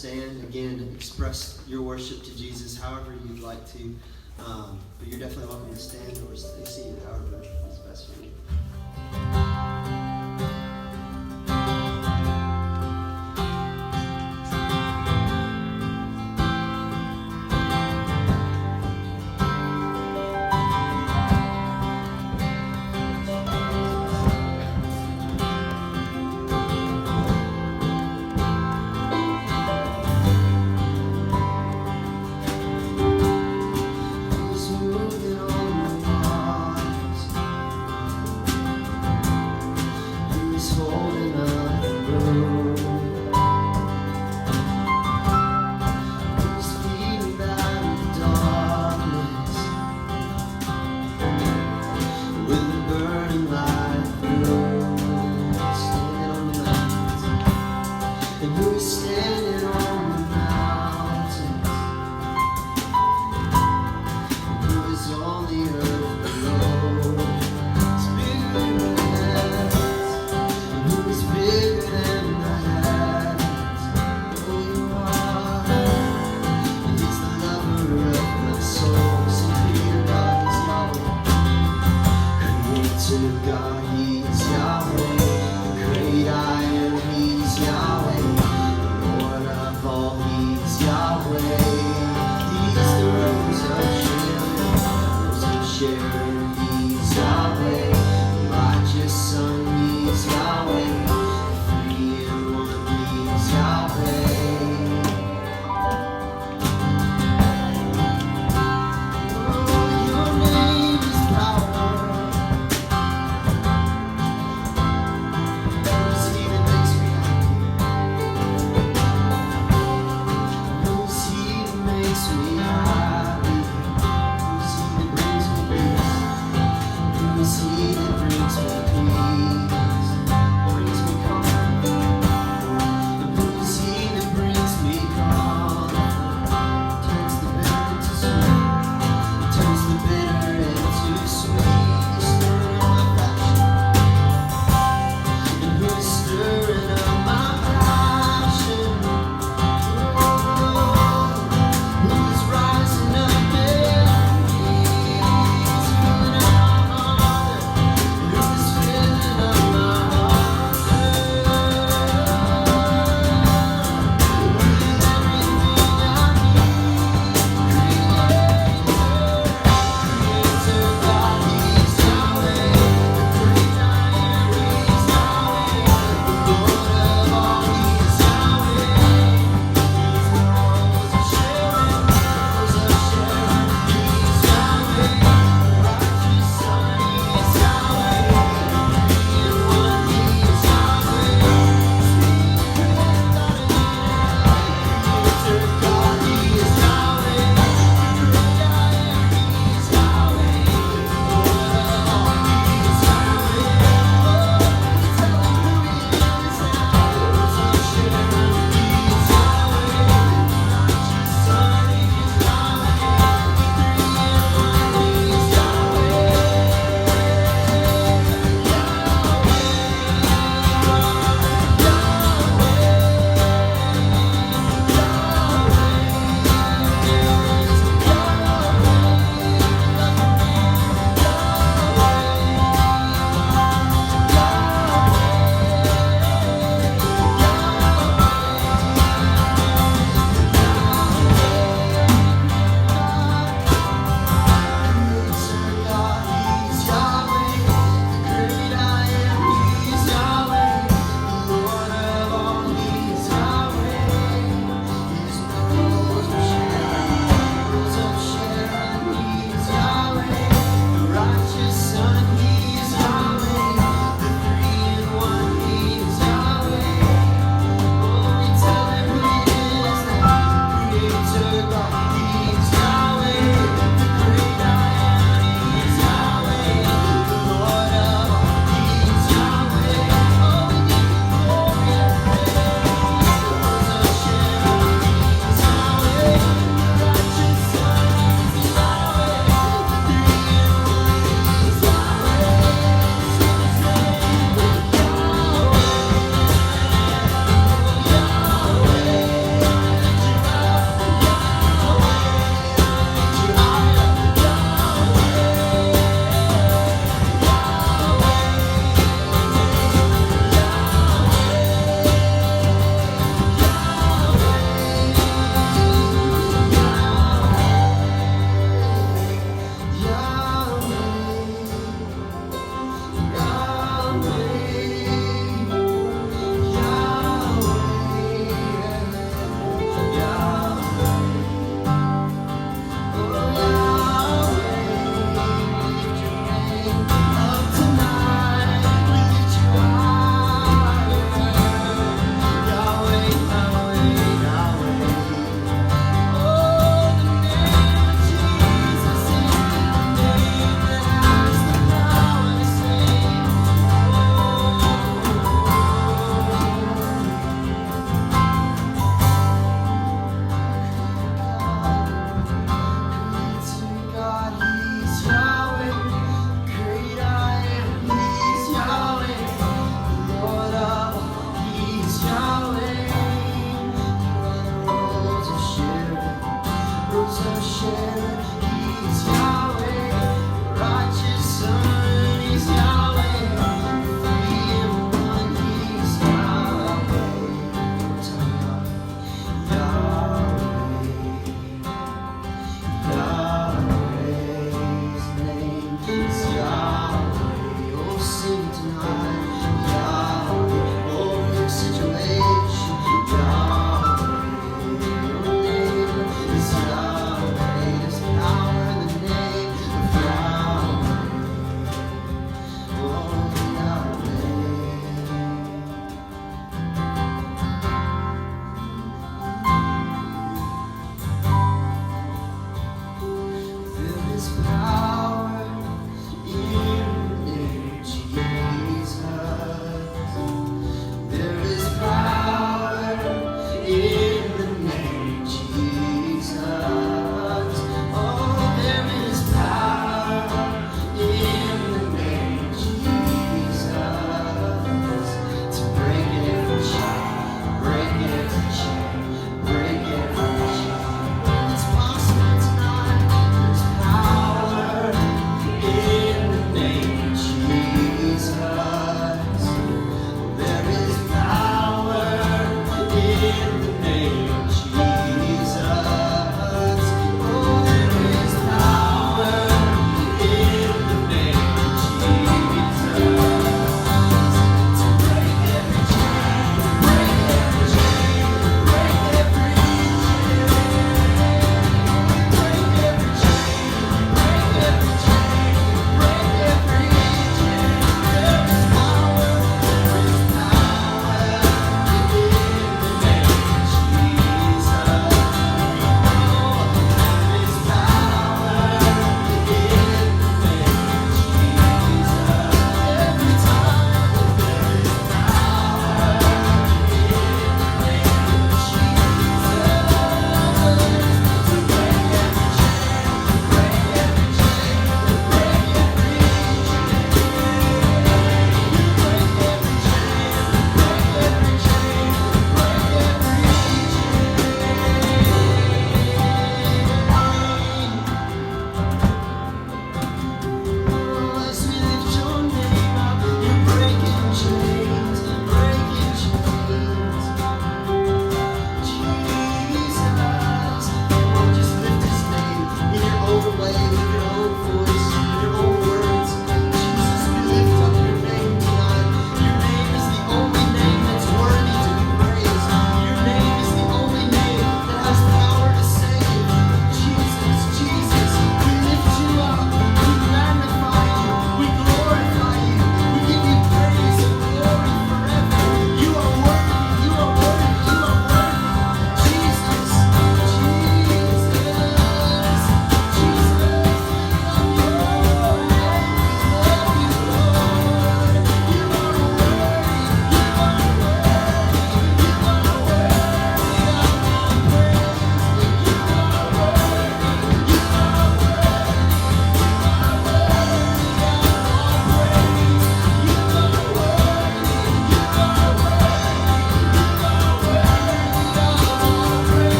stand again, express your worship to Jesus however you'd like to. But you're definitely welcome to stand or stay seated, however is best for you.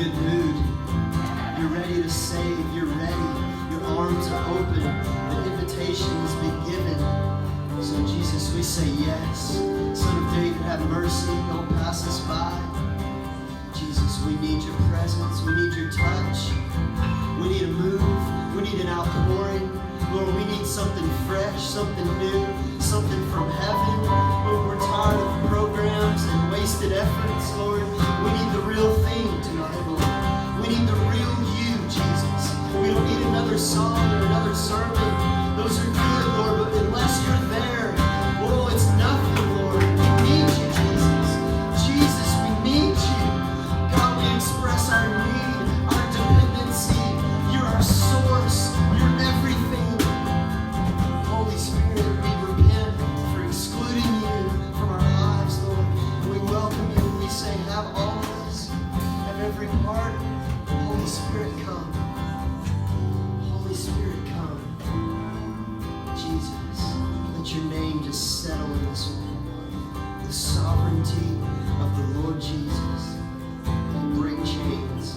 good mood. You're ready to save. You're ready. Your arms are open. The invitation has been given. So Jesus, we say yes. Son of David, have mercy. Don't pass us by. Jesus, we need your presence. We need your touch. We need a move. We need an outpouring. Lord, we need something fresh, something new, something from heaven. Lord, we're tired of programs and wasted efforts, Lord. We need the real thing tonight, Lord. We need the real you, Jesus. We don't need another song or another sermon. Those are good, Lord, but unless you're there, oh, it's nothing, Lord. We need you, Jesus. Jesus, we need you. God, we express our need, our dependency. You're our source. You're everything. Holy Spirit, we repent for excluding you from our lives, Lord. And we welcome you and we say, have all of us, have every part. Holy Spirit, come. Holy Spirit, come. Jesus, let your name just settle in this room. The sovereignty of the Lord Jesus and break chains.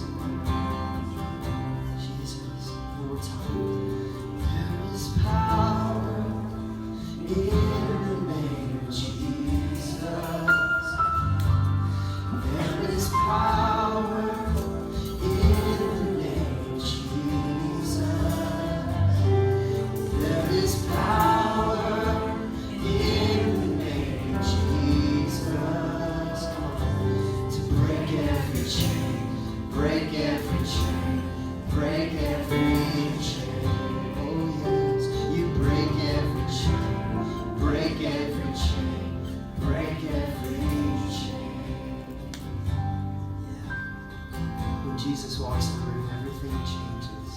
Jesus, one more time. There is power in the name of Jesus. There is power in the name of Jesus. There is power in the name of Jesus. To break every chain, break every chain, break every chain. Oh yes, you break every chain, break every chain, break every chain. Yeah. When Jesus walks in the room, everything changes.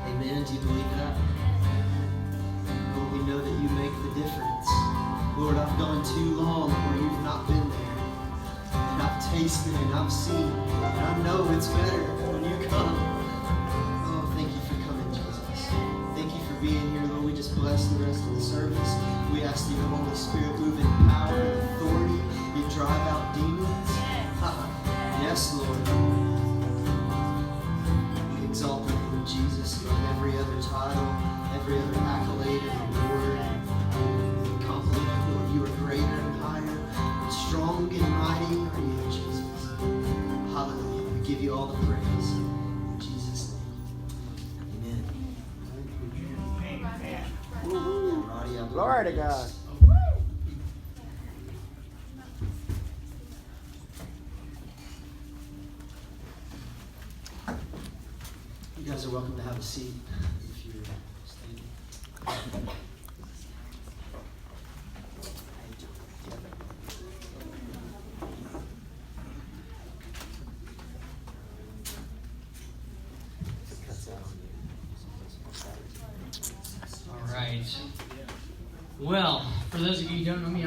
Amen. Do you believe that? Lord, we know that you make the difference. Lord, I've gone too long where you've not been there. And I've tasted and I've seen. And I know it's better when you come. Oh, thank you for coming, Jesus. Thank you for being here, Lord. We just bless the rest of the service. We ask that your Holy Spirit move in power and authority. You drive out demons. Yes, Lord. We exalt the name of Jesus above every other title, every other accolade and award. Compliment, Lord. You are greater and higher, and strong and mighty are you, Jesus. Hallelujah. We give you all the praise. In Jesus' name. Amen. Roddy, Glory to God. You guys are welcome to have a seat if you're standing. All right. Well, for those of you who don't know me,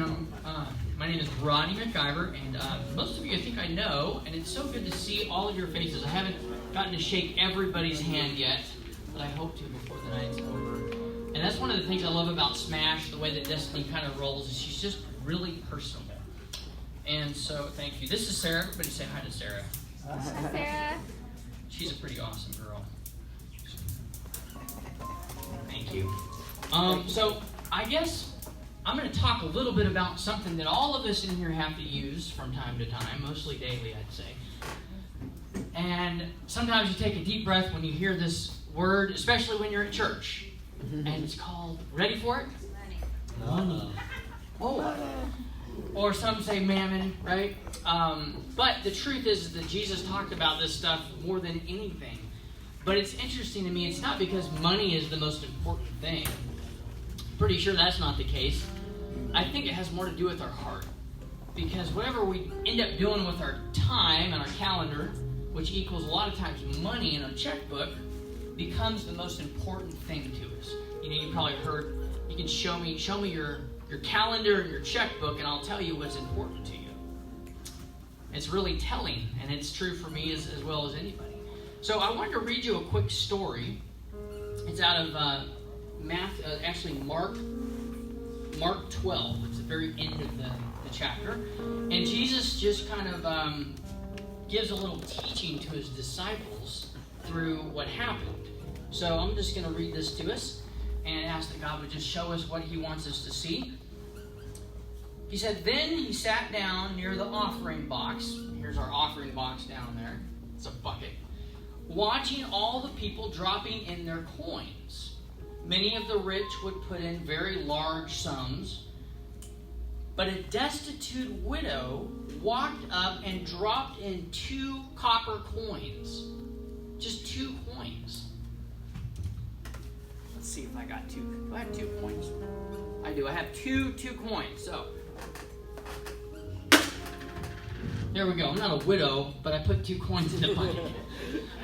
my name is Ronnie McIver, and most of you I think I know, and it's so good to see all of your faces. I haven't gotten to shake everybody's hand yet, but I hope to before the night's over. And that's one of the things I love about SmAsH, the way that Destiney kind of rolls, is she's just really personable. And so, thank you. This is Sarah. Everybody say hi to Sarah. Hi, Sarah. She's a pretty awesome girl. Thank you. So, I guess I'm going to talk a little bit about something that all of us in here have to use from time to time, mostly daily, I'd say. And sometimes you take a deep breath when you hear this word, especially when you're at church. And it's called, ready for it? Money. Oh. Or some say mammon, right? But the truth is that Jesus talked about this stuff more than anything. But it's interesting to me, it's not because money is the most important thing. Pretty sure that's not the case. I think it has more to do with our heart. Because whatever we end up doing with our time and our calendar, which equals a lot of times money in our checkbook, becomes the most important thing to us. You know, you probably heard, you can show me your calendar and your checkbook, and I'll tell you what's important to you. It's really telling, and it's true for me as well as anybody. So I wanted to read you a quick story. It's out of Mark 12. It's the very end of the chapter. And Jesus just kind of gives a little teaching to his disciples through what happened. So I'm just going to read this to us and ask that God would just show us what he wants us to see. He said, "Then he sat down near the offering box." Here's our offering box down there. It's a bucket. "Watching all the people dropping in their coins. Many of the rich would put in very large sums, but a destitute widow walked up and dropped in 2 copper coins." Just 2 coins. Let's see if I got 2. Do I have 2 coins? I do. I have two coins. So there we go. I'm not a widow, but I put 2 coins in the bucket.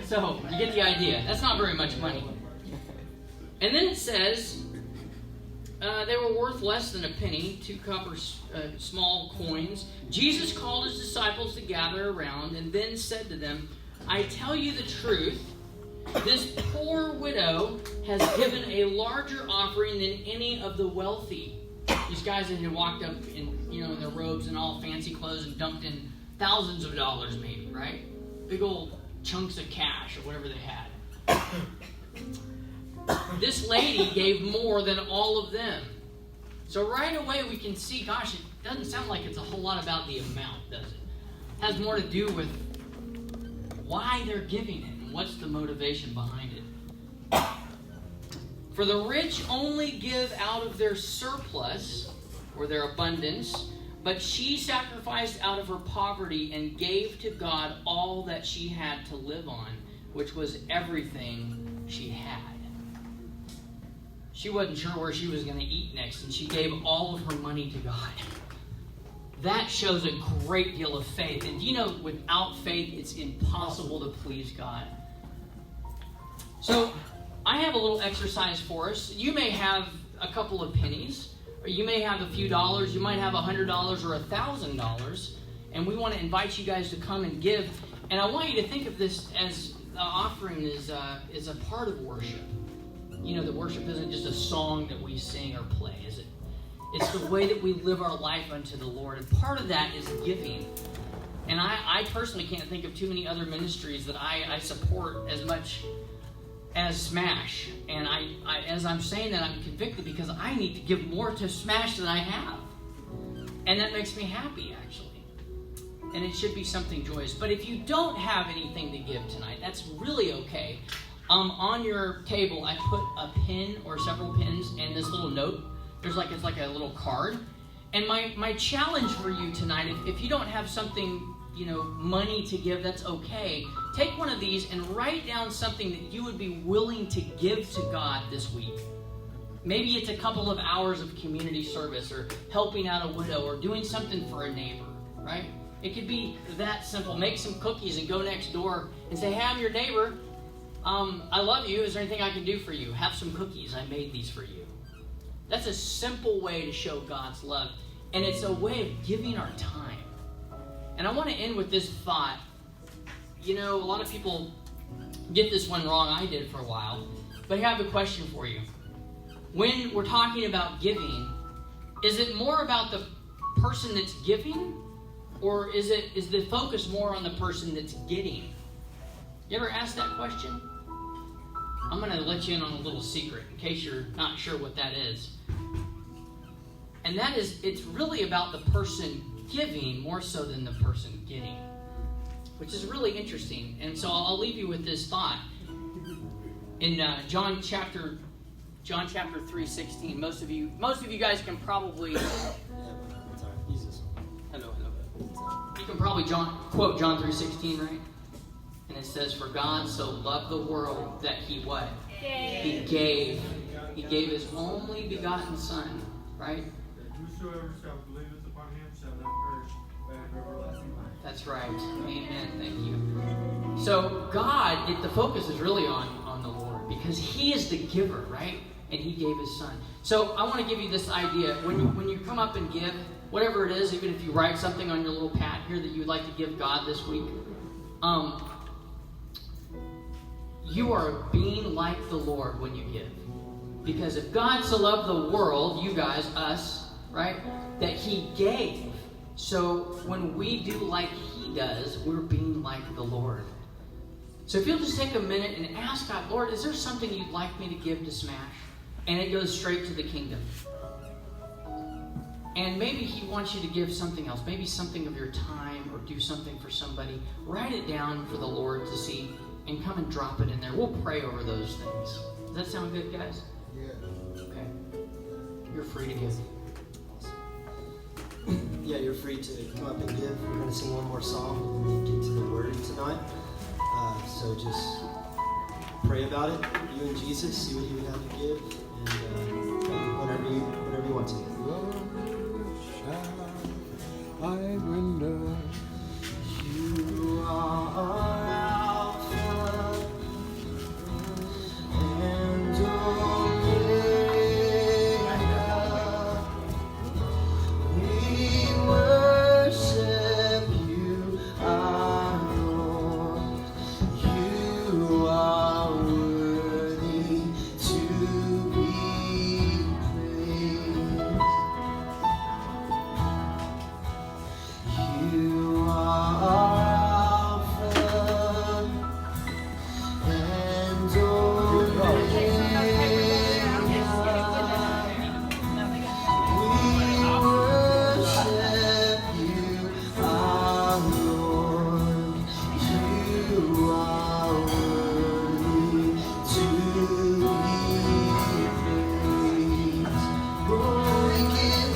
So you get the idea. That's not very much money. And then it says they were worth less than a penny, 2 copper small coins. Jesus called his disciples to gather around and then said to them, "I tell you the truth, this poor widow has given a larger offering than any of the wealthy." These guys that had walked up in their robes and all fancy clothes and dumped in thousands of dollars maybe, right? Big old chunks of cash or whatever they had. This lady gave more than all of them. So right away we can see, gosh, it doesn't sound like it's a whole lot about the amount, does it? It has more to do with why they're giving it and what's the motivation behind it. "For the rich only give out of their surplus or their abundance, but she sacrificed out of her poverty and gave to God all that she had to live on, which was everything she had." She wasn't sure where she was going to eat next, and she gave all of her money to God. That shows a great deal of faith. And you know, without faith, it's impossible to please God. So, I have a little exercise for us. You may have a couple of pennies, or you may have a few dollars. You might have $100 or $1,000, and we want to invite you guys to come and give. And I want you to think of this as the offering is a part of worship. You know, that worship isn't just a song that we sing or play, is it? It's the way that we live our life unto the Lord. And part of that is giving. And I personally can't think of too many other ministries that I support as much as SmAsH. And as I'm saying that, I'm convicted because I need to give more to SmAsH than I have. And that makes me happy, actually. And it should be something joyous. But if you don't have anything to give tonight, that's really okay. On your table, I put a pin or several pins and this little note. It's like a little card. And my challenge for you tonight, if you don't have something, money to give, that's okay. Take one of these and write down something that you would be willing to give to God this week. Maybe it's a couple of hours of community service or helping out a widow or doing something for a neighbor, right? It could be that simple. Make some cookies and go next door and say, "Hey, I'm your neighbor. I love you. Is there anything I can do for you? Have some cookies. I made these for you." That's a simple way to show God's love. And it's a way of giving our time. And I want to end with this thought. A lot of people get this one wrong. I did for a while. But I have a question for you. When we're talking about giving, is it more about the person that's giving? Or is the focus more on the person that's getting? You ever asked that question? I'm going to let you in on a little secret in case you're not sure what that is. And that is, it's really about the person giving more so than the person getting, which is really interesting. And so I'll leave you with this thought. In John chapter 3:16, most of you guys can probably you can probably quote John 3:16, right? And it says, "For God so loved the world that he" what? He gave. He gave his only begotten Son, right? Whosoever shall believeth upon him shall not perish, but have everlasting life. That's right. Amen. Thank you. So God, the focus is really on the Lord because he is the giver, right? And he gave his Son. So I want to give you this idea. When you come up and give, whatever it is, even if you write something on your little pad here that you would like to give God this week, you are being like the Lord when you give. Because if God so loved the world, you guys, us, right, that he gave. So when we do like He does, we're being like the Lord. So if you'll just take a minute and ask God, Lord, is there something you'd like me to give to SmAsH? And it goes straight to the kingdom. And maybe He wants you to give something else, maybe something of your time or do something for somebody. Write it down for the Lord to see and come and drop it in there. We'll pray over those things. Does that sound good, guys? Yeah. Okay. You're free to give. Yeah, you're free to come up and give. We're going to sing one more song and then get to the Word tonight. So just pray about it, you and Jesus, see what He would have you give, and whatever you want to. I wonder. You are Alpha and Omega. We worship you, our Lord. You are worthy to be praised. You are Alpha and Omega. We worship you, our Lord. You are worthy to be praised. Oh, we give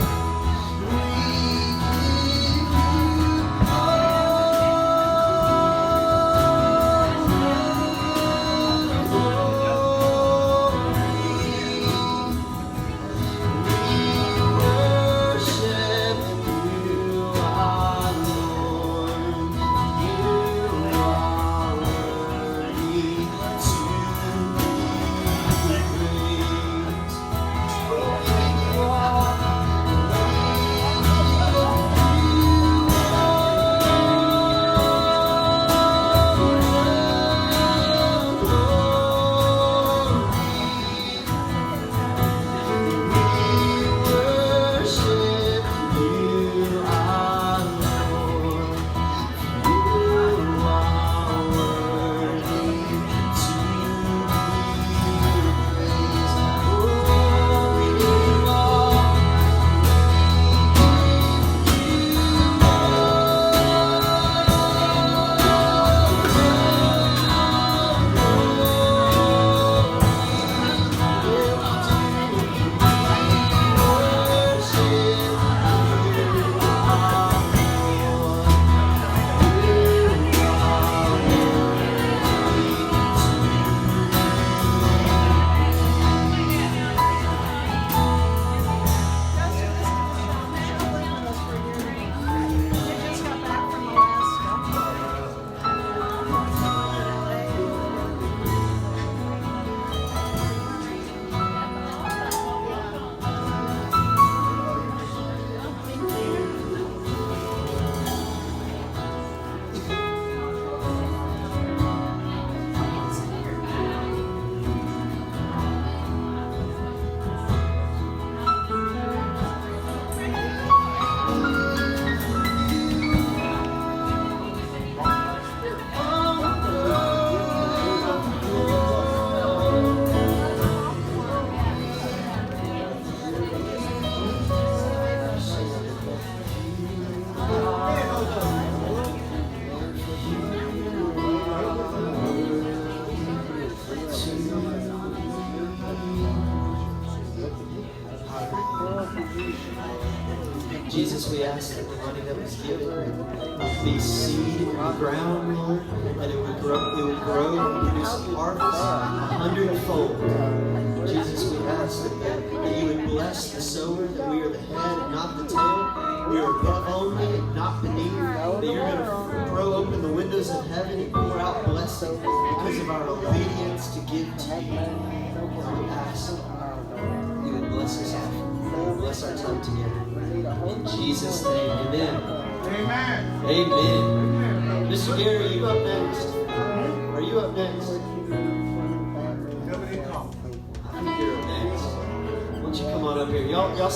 Jesus, we ask that the money that was given would be seed in the ground, Lord, and it would grow and produce a harvest 100-fold. Jesus, we ask that you would bless the sower, that we are the head and not the tail. We are above only and not beneath. That you're going to throw open the windows of heaven and pour out blessing because of our obedience to give to you. We ask you would bless us all. Bless our time together. In Jesus' name, amen. Amen. Amen. Mr. Gary, are you up next? Are you up next? Nobody called. I think you're up next. Why don't you come on up here? Y'all